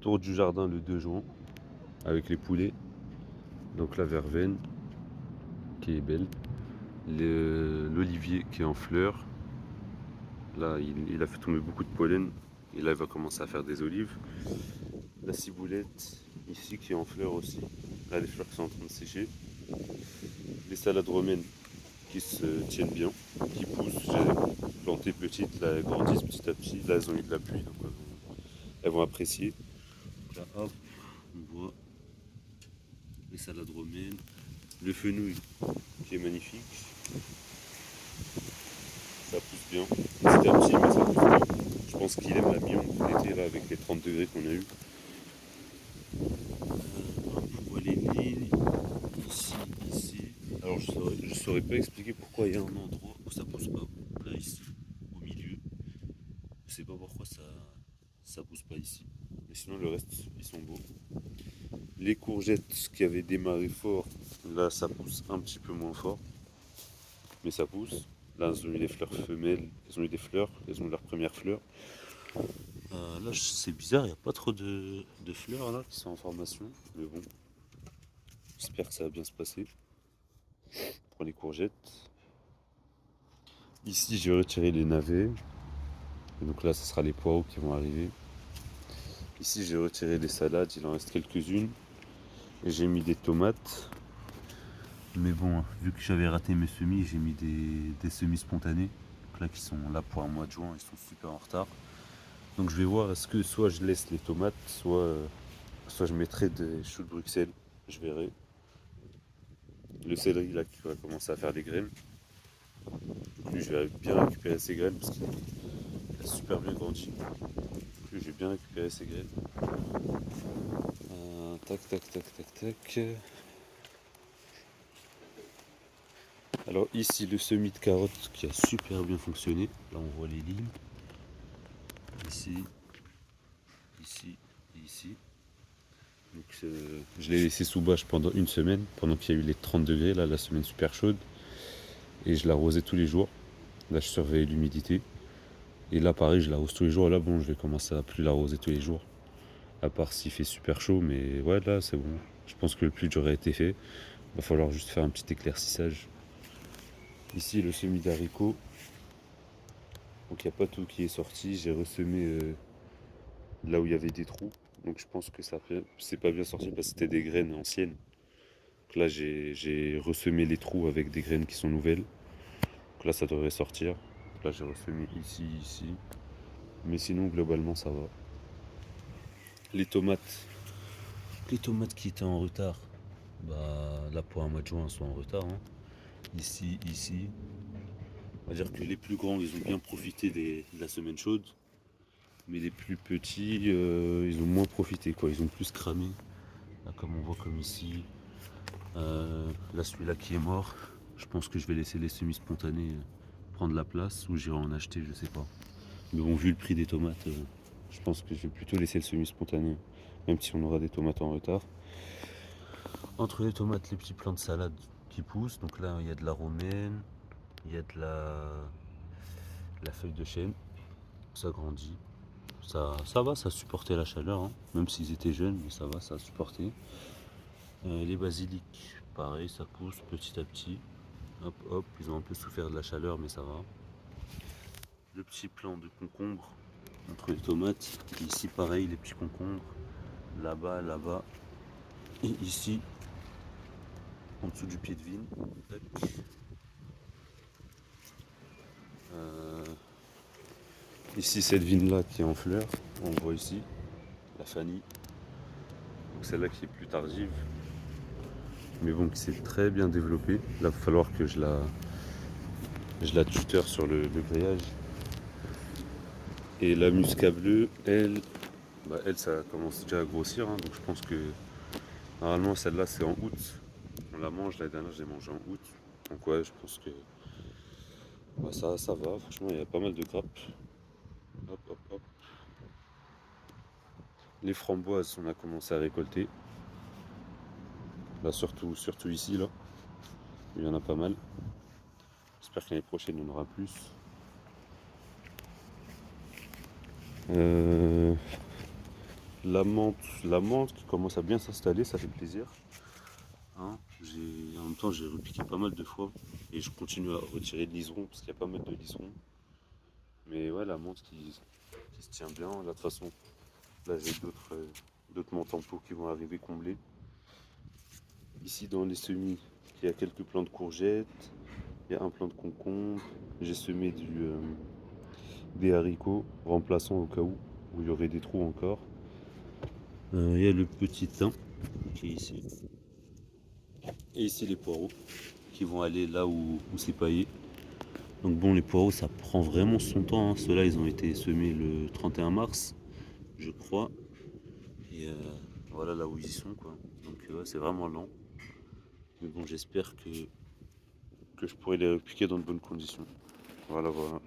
Tour du jardin le 2 juin avec les poulets. Donc la verveine qui est belle. L'olivier qui est en fleurs. Là, il a fait tomber beaucoup de pollen. Et là, il va commencer à faire des olives. La ciboulette, ici, qui est en fleurs aussi. Là, les fleurs qui sont en train de sécher. Les salades romaines qui se tiennent bien, qui poussent. J'ai planté petites, là, elles grandissent petit à petit. Là, elles ont eu de la pluie, donc elles vont apprécier. Donc là, hop, on voit les salades romaines. Le fenouil qui est magnifique. Ça pousse bien. Petit à petit, mais ça pousse bien. Je pense qu'il aime la mi-ombre l'été, là, avec les 30 degrés qu'on a eu. On voit les lignes, ici, ici. Alors je saurais pas expliquer pourquoi il y a un endroit où ça pousse pas. Là, ici, au milieu. Je sais pas pourquoi ça pousse pas ici. Mais sinon, le reste, ils sont beaux. Les courgettes qui avaient démarré fort, là, ça pousse un petit peu moins fort. Mais ça pousse. Là, elles ont eu des fleurs femelles, elles ont eu des fleurs, elles ont eu leurs premières fleurs. Là, c'est bizarre, il n'y a pas trop de fleurs là qui sont en formation. Mais bon, j'espère que ça va bien se passer pour les courgettes. Ici, j'ai retiré les navets. Et donc là, ce sera les poireaux qui vont arriver. Ici, j'ai retiré les salades, il en reste quelques-unes. Et j'ai mis des tomates. Mais bon, vu que j'avais raté mes semis, j'ai mis des semis spontanés. Donc là, qui sont là pour un mois de juin, ils sont super en retard. Donc je vais voir, est-ce que soit je laisse les tomates, soit je mettrai des choux de Bruxelles. Je verrai. Le céleri là qui va commencer à faire des graines. Donc lui, je vais bien récupérer ses graines parce qu'il a super bien grandi. Donc lui, je vais bien récupérer ses graines. Tac, tac, tac, tac, tac. Alors ici, le semis de carottes qui a super bien fonctionné. Là, on voit les lignes. Ici, ici et ici. Donc je l'ai laissé sous bâche pendant une semaine, pendant qu'il y a eu les 30 degrés, là, la semaine super chaude. Et je l'arrosais tous les jours. Là, je surveillais l'humidité. Et là, pareil, je l'arrose tous les jours. Et là, bon, je vais commencer à plus l'arroser tous les jours. À part s'il fait super chaud, mais ouais, là, c'est bon. Je pense que le plus dur a été fait. Il va falloir juste faire un petit éclaircissage. Ici, le semis d'haricots. Donc, il n'y a pas tout qui est sorti. J'ai ressemé là où il y avait des trous. Donc, je pense que c'est pas bien sorti parce que c'était des graines anciennes. Donc là, j'ai ressemé les trous avec des graines qui sont nouvelles. Donc là, ça devrait sortir. Donc là, j'ai ressemé ici, ici. Mais sinon, globalement, ça va. Les tomates. Les tomates qui étaient en retard. Bah, là, pour un mois de juin, elles sont en retard. Hein. Ici, ici. On va dire que les plus grands, ils ont bien profité de la semaine chaude. Mais les plus petits, ils ont moins profité, quoi. Ils ont plus cramé. Là, comme on voit comme ici. Là, celui-là qui est mort. Je pense que je vais laisser les semis spontanés prendre la place ou j'irai en acheter, je sais pas. Mais bon, vu le prix des tomates, je pense que je vais plutôt laisser le semi spontané. Même si on aura des tomates en retard. Entre les tomates, les petits plants de salade qui poussent. Donc là, il y a de la romaine, il y a de la feuille de chêne. Ça grandit. Ça va, ça a supporté la chaleur. Hein. Même s'ils étaient jeunes, mais ça va, ça a supporté. Les basiliques, pareil, ça pousse petit à petit. Hop, hop, ils ont un peu souffert de la chaleur, mais ça va. Le petit plant de concombre entre les tomates. Et ici, pareil, les petits concombres. Là-bas, là-bas. Et ici, en dessous du pied de vigne. Ici, cette vigne-là qui est en fleurs. On voit ici la Fanny. Donc celle-là qui est plus tardive. Mais bon, qui s'est très bien développée. Là, il va falloir que je la tuteur sur le grillage. Et la muscat bleue, elle, ça commence déjà à grossir. Hein, donc je pense que normalement, celle-là, c'est en août. On la mange, la dernière, je l'ai mangée en août. Donc ouais, je pense que bah, ça va. Franchement, il y a pas mal de grappes. Hop, hop, hop. Les framboises, on a commencé à récolter. Là, surtout ici, là. Il y en a pas mal. J'espère que l'année prochaine, il y en aura plus. la menthe qui commence à bien s'installer, ça fait plaisir. Hein, en même temps, j'ai repiqué pas mal de fois et je continue à retirer de liserons parce qu'il y a pas mal de liserons. Mais ouais, la menthe qui se tient bien. Là, de toute façon, là j'ai d'autres menthes en pot qui vont arriver comblés. Ici, dans les semis, il y a quelques plants de courgettes, il y a un plant de concombre. J'ai semé des haricots remplaçants au cas où il y aurait des trous encore. Il y a le petit thym qui est ici. Et ici les poireaux qui vont aller là où c'est paillé. Donc bon, les poireaux, ça prend vraiment son temps, hein. Ceux-là, ils ont été semés le 31 mars, je crois. Et voilà là où ils y sont, quoi. Donc ouais, c'est vraiment lent. Mais bon, j'espère que je pourrai les piquer dans de bonnes conditions. Voilà, voilà.